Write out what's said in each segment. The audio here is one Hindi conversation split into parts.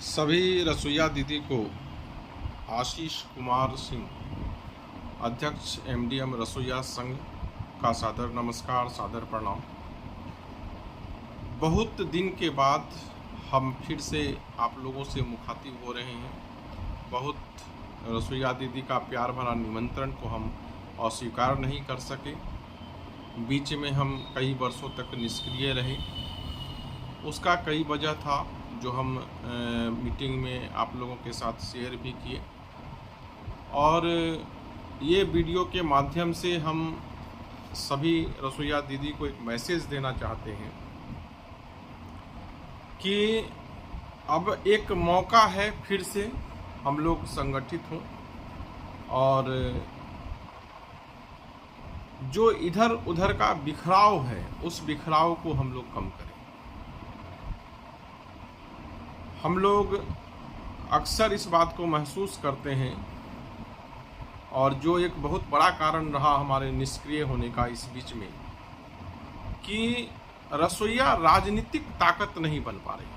सभी रसोइया दीदी को आशीष कुमार सिंह, अध्यक्ष एमडीएम रसोइया संघ का सादर नमस्कार, सादर प्रणाम। बहुत दिन के बाद हम फिर से आप लोगों से मुखातिब हो रहे हैं। बहुत रसोइया दीदी का प्यार भरा निमंत्रण को हम अस्वीकार नहीं कर सके। बीच में हम कई वर्षों तक निष्क्रिय रहे। उसका कई वजह था जो हम मीटिंग में आप लोगों के साथ शेयर भी किए, और ये वीडियो के माध्यम से हम सभी रसोइया दीदी को एक मैसेज देना चाहते हैं कि अब एक मौका है फिर से हम लोग संगठित हों और जो इधर उधर का बिखराव है उस बिखराव को हम लोग कम करें। हम लोग अक्सर इस बात को महसूस करते हैं, और जो एक बहुत बड़ा कारण रहा हमारे निष्क्रिय होने का इस बीच में, कि रसोइया राजनीतिक ताकत नहीं बन पा रही।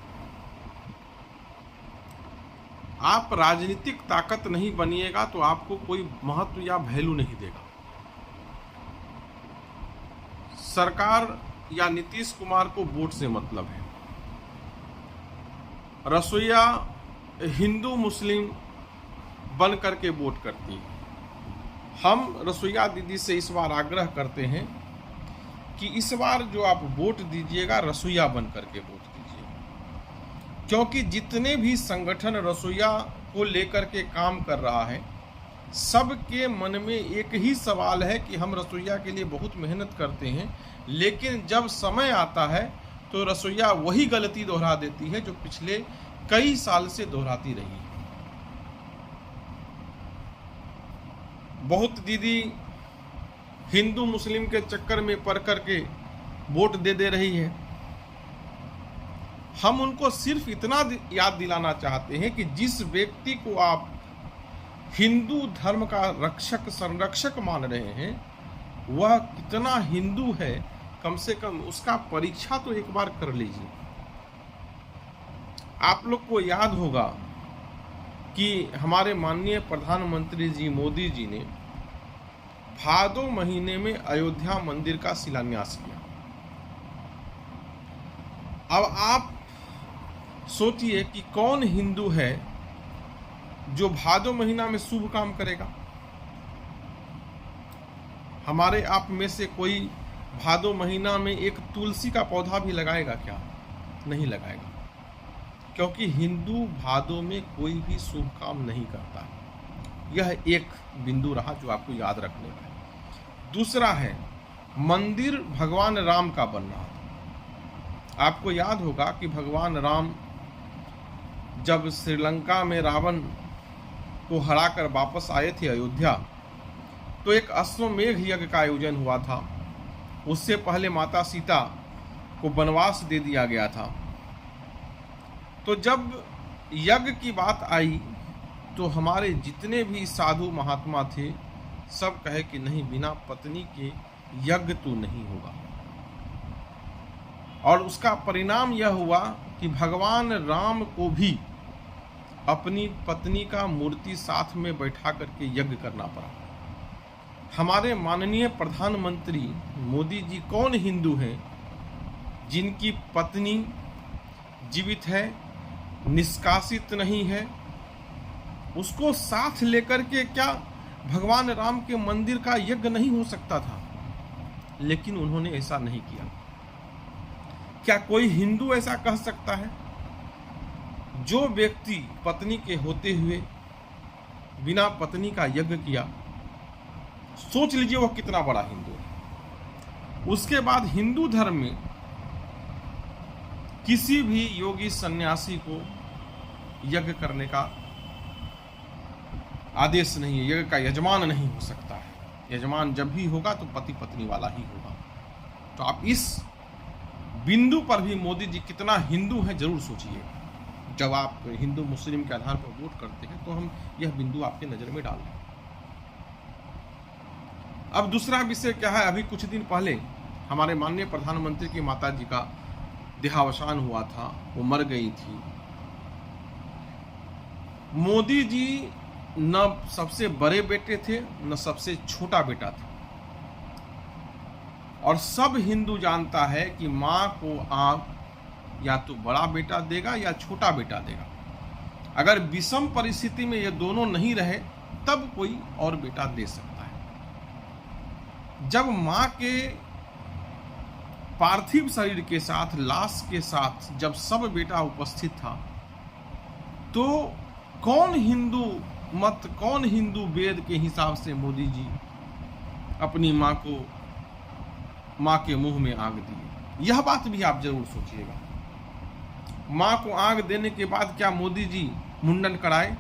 आप राजनीतिक ताकत नहीं बनिएगा तो आपको कोई महत्व या वैल्यू नहीं देगा। सरकार या नीतीश कुमार को वोट से मतलब है। रसोइया हिंदू मुस्लिम बन करके वोट करती है। हम रसोइया दीदी से इस बार आग्रह करते हैं कि इस बार जो आप वोट दीजिएगा रसोइया बन करके वोट दीजिएगा, क्योंकि जितने भी संगठन रसोइया को लेकर के काम कर रहा है, सबके मन में एक ही सवाल है कि हम रसोइया के लिए बहुत मेहनत करते हैं, लेकिन जब समय आता है तो रसोइया वही गलती दोहरा देती है जो पिछले कई साल से दोहराती रही है। बहुत दीदी हिंदू मुस्लिम के चक्कर में पड़ करके वोट दे रही है। हम उनको सिर्फ इतना याद दिलाना चाहते हैं कि जिस व्यक्ति को आप हिंदू धर्म का रक्षक संरक्षक मान रहे हैं, वह कितना हिंदू है, कम से कम उसका परीक्षा तो एक बार कर लीजिए। आप लोग को याद होगा कि हमारे माननीय प्रधानमंत्री जी मोदी जी ने भादो महीने में अयोध्या मंदिर का शिलान्यास किया। अब आप सोचिए कि कौन हिंदू है जो भादो महीना में शुभ काम करेगा। हमारे आप में से कोई भादो महीना में एक तुलसी का पौधा भी लगाएगा क्या? नहीं लगाएगा, क्योंकि हिंदू भादो में कोई भी शुभ काम नहीं करता। यह एक बिंदु रहा जो आपको याद रखने का है। दूसरा है, मंदिर भगवान राम का बन रहा था। आपको याद होगा कि भगवान राम जब श्रीलंका में रावण को हराकर वापस आए थे अयोध्या, तो एक अश्वमेघ यज्ञ का आयोजन हुआ था। उससे पहले माता सीता को वनवास दे दिया गया था। तो जब यज्ञ की बात आई तो हमारे जितने भी साधु महात्मा थे, सब कहे कि नहीं, बिना पत्नी के यज्ञ तो नहीं होगा। और उसका परिणाम यह हुआ कि भगवान राम को भी अपनी पत्नी का मूर्ति साथ में बैठा करके यज्ञ करना पड़ा। हमारे माननीय प्रधानमंत्री मोदी जी कौन हिंदू हैं जिनकी पत्नी जीवित है, निष्कासित नहीं है? उसको साथ लेकर के क्या भगवान राम के मंदिर का यज्ञ नहीं हो सकता था? लेकिन उन्होंने ऐसा नहीं किया। क्या कोई हिंदू ऐसा कह सकता है? जो व्यक्ति पत्नी के होते हुए बिना पत्नी का यज्ञ किया, सोच लीजिए वह कितना बड़ा हिंदू है। उसके बाद हिंदू धर्म में किसी भी योगी सन्यासी को यज्ञ करने का आदेश नहीं है। यज्ञ का यजमान नहीं हो सकता है। यजमान जब भी होगा तो पति पत्नी वाला ही होगा। तो आप इस बिंदु पर भी मोदी जी कितना हिंदू हैं जरूर सोचिए। जब आप हिंदू मुस्लिम के आधार पर वोट करते हैं तो हम यह बिंदु आपके नजर में डाल रहे हैं। अब दूसरा विषय क्या है? अभी कुछ दिन पहले हमारे माननीय प्रधानमंत्री की माता जी का देहावसान हुआ था, वो मर गई थी। मोदी जी न सबसे बड़े बेटे थे न सबसे छोटा बेटा था, और सब हिंदू जानता है कि माँ को आग या तो बड़ा बेटा देगा या छोटा बेटा देगा। अगर विषम परिस्थिति में ये दोनों नहीं रहे तब कोई और बेटा दे सकता है। जब माँ के पार्थिव शरीर के साथ, लाश के साथ जब सब बेटा उपस्थित था, तो कौन हिंदू मत, कौन हिंदू वेद के हिसाब से मोदी जी अपनी माँ के मुंह में आग दिए? यह बात भी आप जरूर सोचिएगा। माँ को आग देने के बाद क्या मोदी जी मुंडन कराए?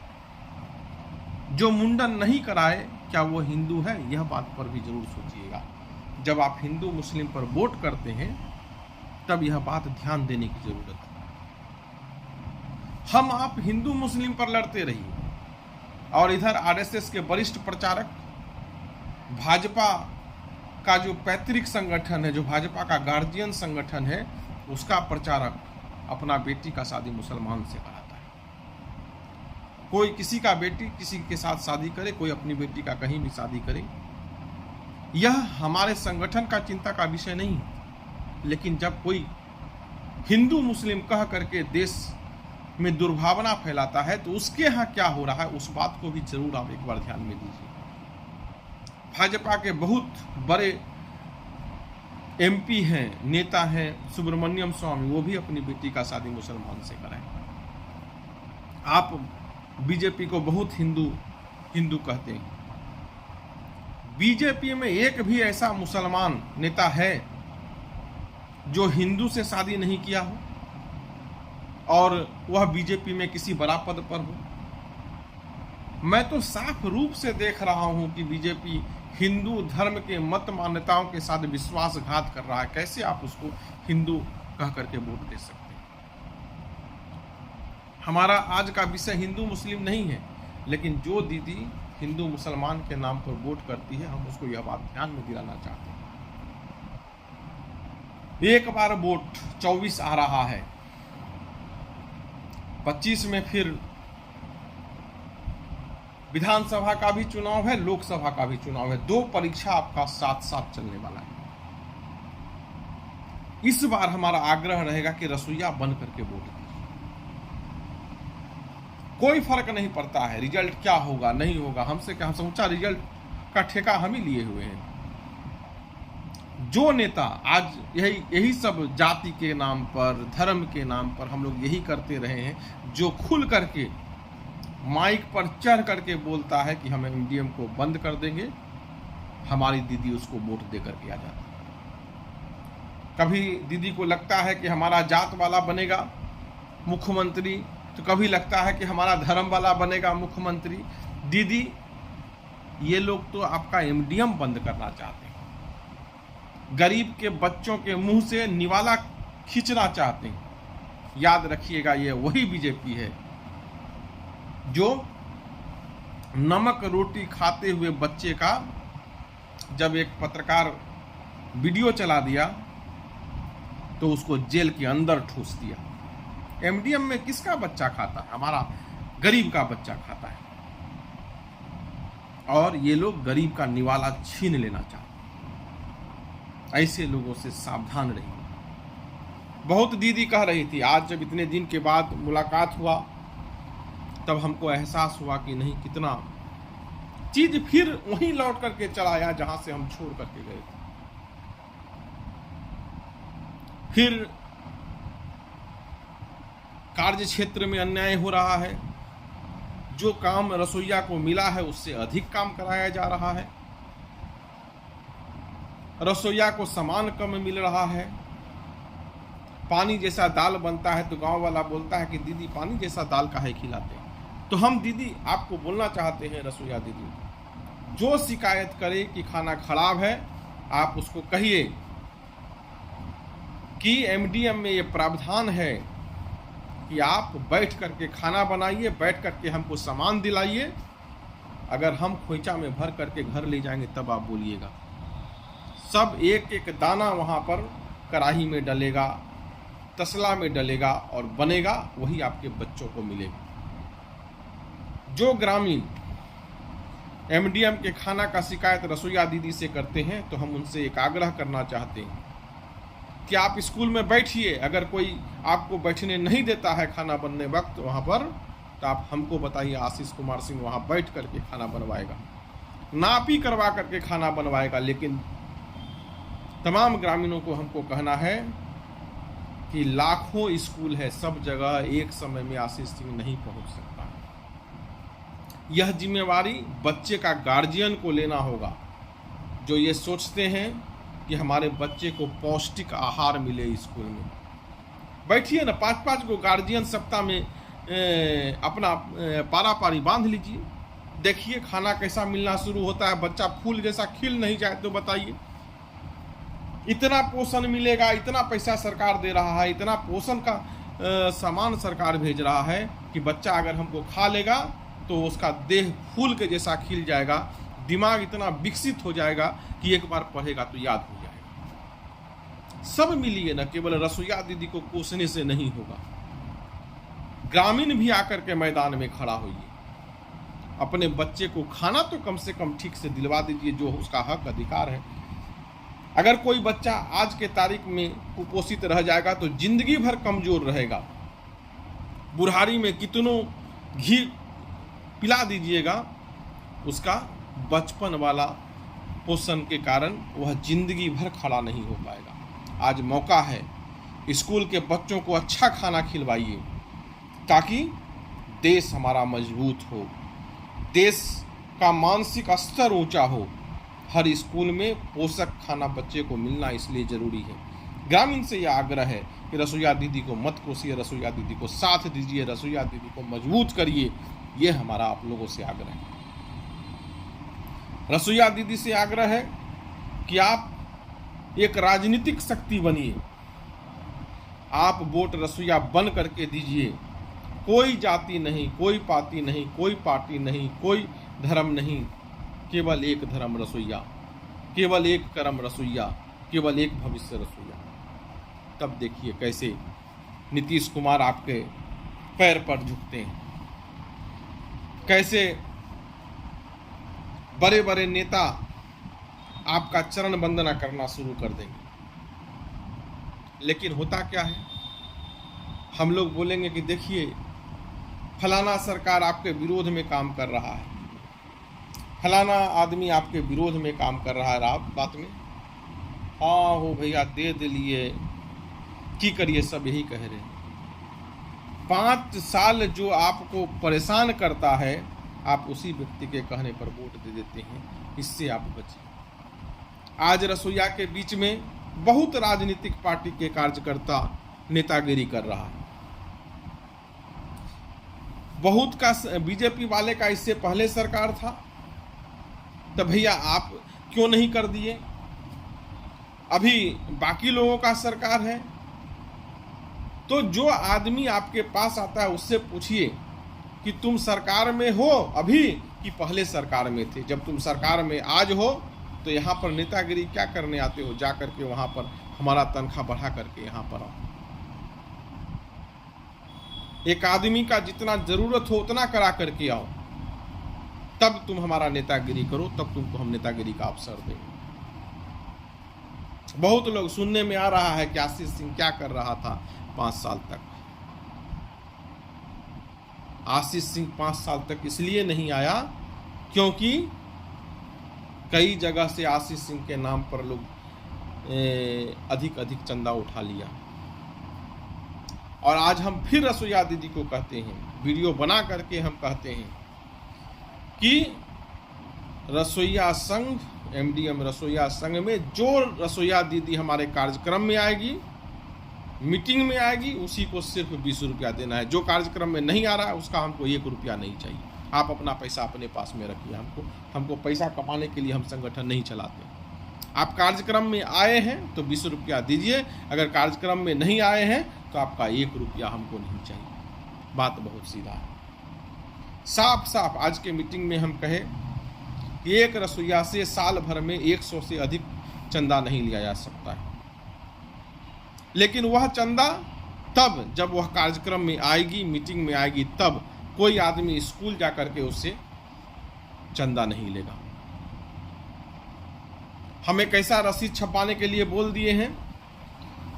जो मुंडन नहीं कराए क्या वो हिंदू है? यह बात पर भी जरूर सोचिएगा। जब आप हिंदू मुस्लिम पर वोट करते हैं तब यह बात ध्यान देने की जरूरत है। हम आप हिंदू मुस्लिम पर लड़ते रहिए, और इधर आरएसएस के वरिष्ठ प्रचारक, भाजपा का जो पैतृक संगठन है, जो भाजपा का गार्जियन संगठन है, उसका प्रचारक अपना बेटी का शादी मुसलमान से कराता है। कोई किसी का बेटी किसी के साथ शादी करे, कोई अपनी बेटी का कहीं भी शादी करे, यह हमारे संगठन का चिंता का विषय नहीं है। लेकिन जब कोई हिंदू मुस्लिम कह करके देश में दुर्भावना फैलाता है तो उसके यहाँ क्या हो रहा है, उस बात को भी जरूर आप एक बार ध्यान में दीजिए। भाजपा के बहुत बड़े एमपी हैं, नेता हैं, सुब्रमण्यम स्वामी, वो भी अपनी बेटी का शादी मुसलमान से कराएं। आप बीजेपी को बहुत हिंदू कहते हैं। बीजेपी में एक भी ऐसा मुसलमान नेता है जो हिंदू से शादी नहीं किया हो और वह बीजेपी में किसी बड़ा पद पर हो? मैं तो साफ रूप से देख रहा हूं कि बीजेपी हिंदू धर्म के मत मान्यताओं के साथ विश्वासघात कर रहा है। कैसे आप उसको हिंदू कह करके वोट दे सकते हैं? हमारा आज का विषय हिंदू मुस्लिम नहीं है, लेकिन जो दीदी हिंदू मुसलमान के नाम पर वोट करती है, हम उसको यह बात ध्यान में दिलाना चाहते हैं। एक बार वोट 24 आ रहा है, 25 में फिर विधानसभा का भी चुनाव है, लोकसभा का भी चुनाव है। 2 परीक्षा आपका साथ साथ चलने वाला है। इस बार हमारा आग्रह रहेगा कि रसोइया बन करके वोट दीजिए। कोई फर्क नहीं पड़ता है रिजल्ट क्या होगा नहीं होगा, हमसे क्या, हम समूचा रिजल्ट का ठेका हम ही लिए हुए हैं। जो नेता आज यही सब जाति के नाम पर, धर्म के नाम पर हम लोग यही करते रहे हैं, जो खुल करके माइक पर चढ़ करके बोलता है कि हम एमडीएम को बंद कर देंगे, हमारी दीदी उसको वोट दे करके आ जाती है। कभी दीदी को लगता है कि हमारा जात वाला बनेगा मुख्यमंत्री, तो कभी लगता है कि हमारा धर्म वाला बनेगा मुख्यमंत्री। दीदी, ये लोग तो आपका एमडीएम बंद करना चाहते हैं, गरीब के बच्चों के मुंह से निवाला खींचना चाहते हैं। याद रखिएगा, ये वही बीजेपी है जो नमक रोटी खाते हुए बच्चे का जब एक पत्रकार वीडियो चला दिया तो उसको जेल के अंदर ठूस दिया। एमडीएम में किसका बच्चा खाता है? हमारा गरीब का बच्चा खाता है, और ये लोग गरीब का निवाला छीन लेना चाहते हैं। ऐसे लोगों से सावधान रहिए। बहुत दीदी कह रही थी, आज जब इतने दिन के बाद मुलाकात हुआ तब हमको एहसास हुआ कि नहीं, कितना चीज फिर वहीं लौट करके चला आया जहां से हम छोड़ करके गए थे। फिर कार्य क्षेत्र में अन्याय हो रहा है, जो काम रसोइया को मिला है उससे अधिक काम कराया जा रहा है, रसोइया को सामान कम मिल रहा है। पानी जैसा दाल बनता है तो गांव वाला बोलता है कि दीदी पानी जैसा दाल काहे खिलाते हैं। तो हम दीदी आपको बोलना चाहते हैं, रसोइया दीदी, जो शिकायत करे कि खाना खराब है, आप उसको कहिए कि एमडीएम में ये प्रावधान है कि आप बैठ करके खाना बनाइए, बैठ करके हमको सामान दिलाइए। अगर हम खोइचा में भर करके घर ले जाएंगे तब आप बोलिएगा। सब एक एक दाना वहाँ पर कढ़ाई में डलेगा, तसला में डलेगा और बनेगा, वही आपके बच्चों को मिलेगा। जो ग्रामीण एमडीएम के खाना का शिकायत रसोईया दीदी से करते हैं तो हम उनसे एक आग्रह करना चाहते हैं कि आप स्कूल में बैठिए, अगर कोई आपको बैठने नहीं देता है खाना बनने वक्त वहाँ पर, तो आप हमको बताइए, आशीष कुमार सिंह वहाँ बैठ करके खाना बनवाएगा, नापी करवा करके खाना बनवाएगा। लेकिन तमाम ग्रामीणों को हमको कहना है कि लाखों स्कूल है, सब जगह एक समय में आशीष सिंह नहीं पहुँच सकता। यह जिम्मेवारी बच्चे का गार्जियन को लेना होगा, जो ये सोचते हैं कि हमारे बच्चे को पौष्टिक आहार मिले स्कूल में। बैठिए ना, 5-5 को गार्जियन सप्ताह में अपना पारा पारी बांध लीजिए, देखिए खाना कैसा मिलना शुरू होता है। बच्चा फूल जैसा खिल नहीं जाए तो बताइए, इतना पोषण मिलेगा, इतना पैसा सरकार दे रहा है, इतना पोषण का सामान सरकार भेज रहा है कि बच्चा अगर हमको खा लेगा तो उसका देह फूल के जैसा खिल जाएगा, दिमाग इतना विकसित हो जाएगा कि एक बार पढ़ेगा तो याद हो जाएगा। सब मिलिए ना, केवल रसोईया दीदी को कोसने से नहीं होगा। ग्रामीण भी आकर के मैदान में खड़ा होइए, अपने बच्चे को खाना तो कम से कम ठीक से दिलवा दीजिए, जो उसका हक अधिकार है। अगर कोई बच्चा आज के तारीख में कुपोषित रह जाएगा तो जिंदगी भर कमजोर रहेगा। बुढ़ारी में कितनों घी पिला दीजिएगा, उसका बचपन वाला पोषण के कारण वह जिंदगी भर खड़ा नहीं हो पाएगा। आज मौका है, स्कूल के बच्चों को अच्छा खाना खिलवाइए ताकि देश हमारा मजबूत हो, देश का मानसिक स्तर ऊंचा हो। हर स्कूल में पोषक खाना बच्चे को मिलना इसलिए ज़रूरी है। ग्रामीण से यह आग्रह है कि रसोईया दीदी को मत कोसिए, रसोईया दीदी को साथ दीजिए, रसोईया दीदी को मजबूत करिए। ये हमारा आप लोगों से आग्रह है। रसोईया दीदी से आग्रह है कि आप एक राजनीतिक शक्ति बनिए, आप वोट रसोईया बन करके दीजिए। कोई जाति नहीं, कोई पाति नहीं, कोई पार्टी नहीं, कोई धर्म नहीं, केवल एक धर्म रसोईया, केवल एक कर्म रसोईया, केवल एक भविष्य रसोईया। तब देखिए कैसे नीतीश कुमार आपके पैर पर झुकते हैं, कैसे बड़े बड़े नेता आपका चरण वंदना करना शुरू कर देंगे। लेकिन होता क्या है, हम लोग बोलेंगे कि देखिए फलाना सरकार आपके विरोध में काम कर रहा है, फलाना आदमी आपके विरोध में काम कर रहा है। बात में हाँ हो भैया दे दिलिए, की करिए, सब यही कह रहे हैं। 5 साल जो आपको परेशान करता है, आप उसी व्यक्ति के कहने पर वोट दे देते हैं। इससे आप बचिए। आज रसोईया के बीच में बहुत राजनीतिक पार्टी के कार्यकर्ता नेतागिरी कर रहा है। बहुत का बीजेपी वाले का इससे पहले सरकार था, तो भैया आप क्यों नहीं कर दिए? अभी बाकी लोगों का सरकार है। तो जो आदमी आपके पास आता है उससे पूछिए कि तुम सरकार में हो अभी कि पहले सरकार में थे। जब तुम सरकार में आज हो तो यहाँ पर नेतागिरी क्या करने आते हो? जा करके वहाँ पर हमारा तनख्वाह बढ़ा करके यहाँ पर आओ। एक आदमी का जितना जरूरत हो उतना करा करके आओ, तब तुम हमारा नेतागिरी करो, तब तुमको हम नेतागिरी का अवसर देंगे। बहुत लोग सुनने में आ रहा है कि आशीष सिंह क्या कर रहा था 5 साल तक। आशीष सिंह 5 साल तक इसलिए नहीं आया क्योंकि कई जगह से आशीष सिंह के नाम पर लोग अधिक चंदा उठा लिया। और आज हम फिर रसोईया दीदी को कहते हैं, वीडियो बना करके हम कहते हैं कि रसोईया संघ, एमडीएम रसोईया संघ में जो रसोईया दीदी हमारे कार्यक्रम में आएगी, मीटिंग में आएगी, उसी को सिर्फ 20 रुपया देना है। जो कार्यक्रम में नहीं आ रहा है उसका हमको 1 रुपया नहीं चाहिए। आप अपना पैसा अपने पास में रखिए। हमको पैसा कमाने के लिए हम संगठन नहीं चलाते। आप कार्यक्रम में आए हैं तो 20 रुपया दीजिए, अगर कार्यक्रम में नहीं आए हैं तो आपका 1 रुपया हमको नहीं चाहिए। बात बहुत सीधा है, साफ साफ। आज के मीटिंग में हम कहे कि एक रसोईया से साल भर में 100 से अधिक चंदा नहीं लिया जा सकता है, लेकिन वह चंदा तब जब वह कार्यक्रम में आएगी, मीटिंग में आएगी, तब कोई आदमी स्कूल जा करके उससे चंदा नहीं लेगा। हम एक ऐसा रसीद छपवाने के लिए बोल दिए हैं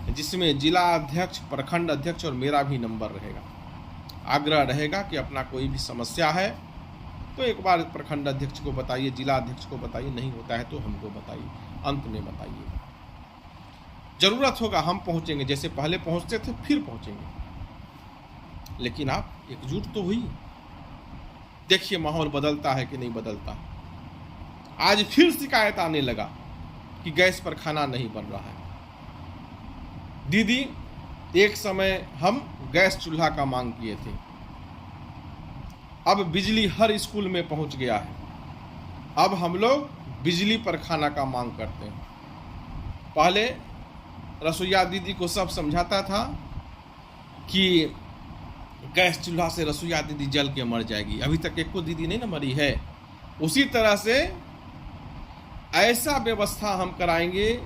जिसमें जिला अध्यक्ष, प्रखंड अध्यक्ष और मेरा भी नंबर रहेगा। आग्रह रहेगा कि अपना कोई भी समस्या है तो एक बार प्रखंड अध्यक्ष को बताइए, जिला अध्यक्ष को बताइए, नहीं होता है तो हमको बताइए, अंत में बताइए। जरूरत होगा हम पहुंचेंगे, जैसे पहले पहुंचते थे फिर पहुंचेंगे, लेकिन आप एकजुट तो हुई। देखिए माहौल बदलता है कि नहीं बदलता। आज फिर शिकायत आने लगा कि गैस पर खाना नहीं बन रहा है। दीदी, एक समय हम गैस चूल्हा का मांग किए थे, अब बिजली हर स्कूल में पहुंच गया है। अब हम लोग बिजली पर खाना का मांग करते हैं। पहले रसोईया दीदी को सब समझाता था कि गैस चूल्हा से रसोईया दीदी जल के मर जाएगी, अभी तक एक को दीदी नहीं ना मरी है। उसी तरह से ऐसा व्यवस्था हम कराएंगे,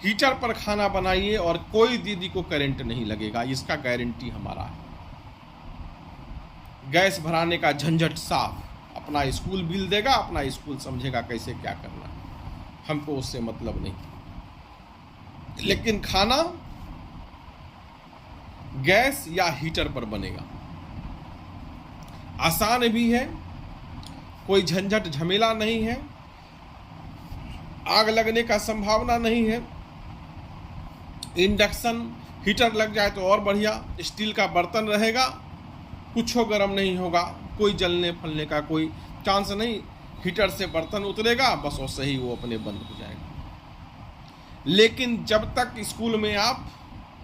हीटर पर खाना बनाइए और कोई दीदी को करंट नहीं लगेगा, इसका गारंटी हमारा है। गैस भराने का झंझट साफ, अपना स्कूल बिल देगा, अपना स्कूल समझेगा कैसे क्या करना है, हमको उससे मतलब नहीं। लेकिन खाना गैस या हीटर पर बनेगा, आसान भी है, कोई झंझट झमेला नहीं है, आग लगने का संभावना नहीं है। इंडक्शन हीटर लग जाए तो और बढ़िया, स्टील का बर्तन रहेगा, कुछ गर्म नहीं होगा, कोई जलने फलने का कोई चांस नहीं। हीटर से बर्तन उतरेगा, बस वैसे ही वो अपने बंद हो जाएगा। लेकिन जब तक स्कूल में आप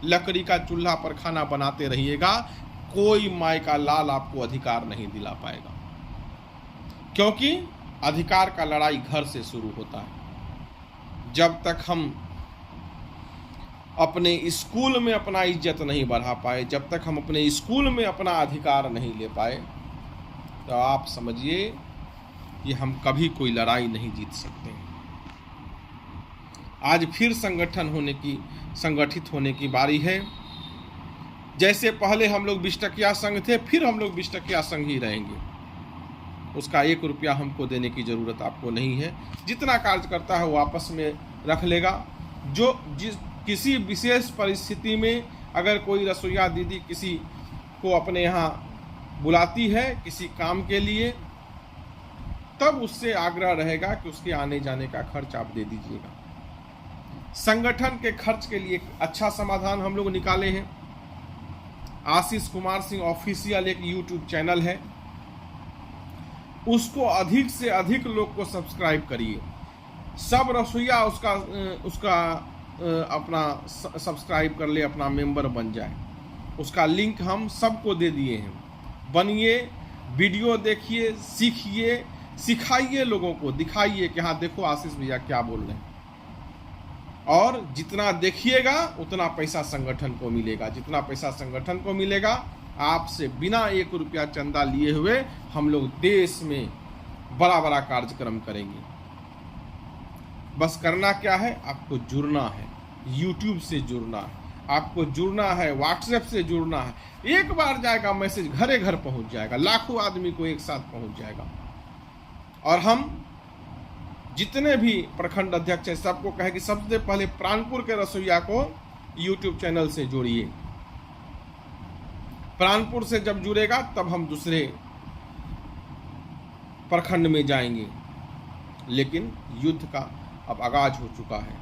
लकड़ी का चूल्हा पर खाना बनाते रहिएगा, कोई माई का लाल आपको अधिकार नहीं दिला पाएगा, क्योंकि अधिकार का लड़ाई घर से शुरू होता है। जब तक हम अपने स्कूल में अपना इज्जत नहीं बढ़ा पाए, जब तक हम अपने स्कूल में अपना अधिकार नहीं ले पाए, तो आप समझिए कि हम कभी कोई लड़ाई नहीं जीत सकते हैं। आज फिर संगठित होने की बारी है। जैसे पहले हम लोग 20 टकिया संघ थे, फिर हम लोग 20 टकिया संघ ही रहेंगे। उसका 1 रुपया हमको देने की ज़रूरत आपको नहीं है। जितना कार्य करता है वो आपस में रख लेगा। किसी विशेष परिस्थिति में अगर कोई रसोईया दीदी किसी को अपने यहाँ बुलाती है किसी काम के लिए, तब उससे आग्रह रहेगा कि उसके आने जाने का खर्च आप दे दीजिएगा। संगठन के खर्च के लिए एक अच्छा समाधान हम लोग निकाले हैं। आशीष कुमार सिंह ऑफिशियल एक यूट्यूब चैनल है, उसको अधिक से अधिक लोग को सब्सक्राइब करिए। सब रसोईया उसका अपना सब्सक्राइब कर ले, अपना मेंबर बन जाए। उसका लिंक हम सबको दे दिए हैं। बनिए, वीडियो देखिए, सीखिए, सिखाइए, लोगों को दिखाइए कि हाँ देखो आशीष भैया क्या बोल रहे हैं। और जितना देखिएगा उतना पैसा संगठन को मिलेगा। जितना पैसा संगठन को मिलेगा, आपसे बिना 1 रुपया चंदा लिए हुए हम लोग देश में बड़ा बड़ा कार्यक्रम करेंगे। बस करना क्या है, आपको जुड़ना है, YouTube से जुड़ना है, आपको जुड़ना है, WhatsApp से जुड़ना है। एक बार जाएगा मैसेज, घरे घर पहुंच जाएगा, लाखों आदमी को एक साथ पहुंच जाएगा। और हम जितने भी प्रखंड अध्यक्ष हैं सबको कहे कि सबसे पहले प्राणपुर के रसोईया को YouTube चैनल से जोड़िए। प्राणपुर से जब जुड़ेगा तब हम दूसरे प्रखंड में जाएंगे। लेकिन युद्ध का अब आगाज हो चुका है।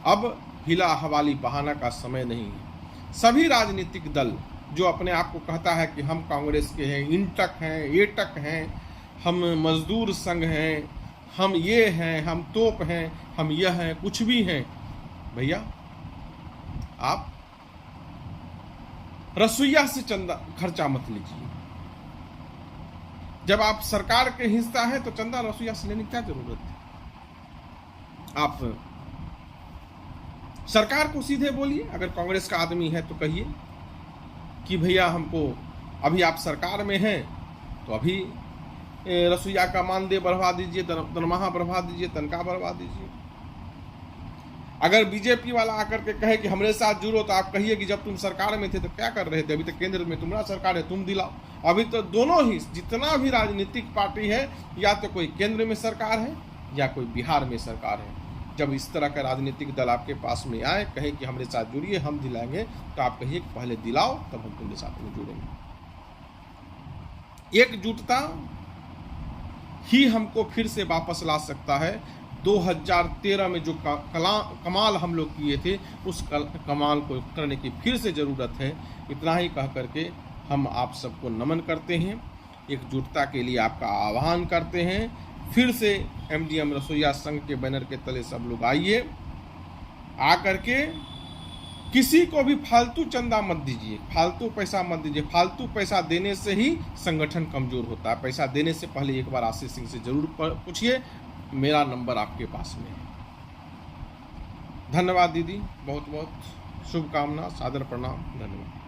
अब हिला हवाली बहाना का समय नहीं है। सभी राजनीतिक दल जो अपने आप को कहता है कि हम कांग्रेस के हैं, इंटक हैं, एटक हैं, हम मजदूर संघ हैं, हम ये हैं, हम तोप हैं, हम यह हैं, कुछ भी हैं, भैया आप रसोईया से चंदा खर्चा मत लीजिए। जब आप सरकार के हिस्सा है तो चंदा रसोईया से लेने की क्या जरूरत है। आप सरकार को सीधे बोलिए, अगर कांग्रेस का आदमी है तो कहिए कि भैया हमको, अभी आप सरकार में हैं तो अभी रसोईया का मानदेय बढ़वा दीजिए, दरमाहा बढ़वा दीजिए, तनख्वाह बढ़वा दीजिए। अगर बीजेपी वाला आकर के कहे कि हमारे साथ जुड़ो, तो आप कहिए कि जब तुम सरकार में थे तो क्या कर रहे थे, अभी तो केंद्र में तुम्हारा सरकार है, तुम दिलाओ। अभी तो दोनों ही, जितना भी राजनीतिक पार्टी है, या तो कोई केंद्र में सरकार है या कोई बिहार में सरकार है। जब इस तरह का राजनीतिक दल आपके पास में आए, कहे कि हमारे साथ जुड़िए, हम दिलाएंगे, तो आप कहिए कि पहले दिलाओ तब हम तुम्हारे साथ में जुड़ेंगे। एकजुटता ही हमको फिर से वापस ला सकता है। 2013 में जो कमाल हम लोग किए थे, उस कमाल को करने की फिर से ज़रूरत है। इतना ही कह करके हम आप सबको नमन करते हैं, एकजुटता के लिए आपका आह्वान करते हैं। फिर से MDM रसोइया संघ के बैनर के तले सब लोग आइए, आकर के किसी को भी फालतू चंदा मत दीजिए, फालतू पैसा मत दीजिए। फालतू पैसा देने से ही संगठन कमजोर होता है। पैसा देने से पहले एक बार आशीष सिंह से जरूर पूछिए, मेरा नंबर आपके पास में है। धन्यवाद दीदी, बहुत बहुत शुभकामना, सादर प्रणाम, धन्यवाद।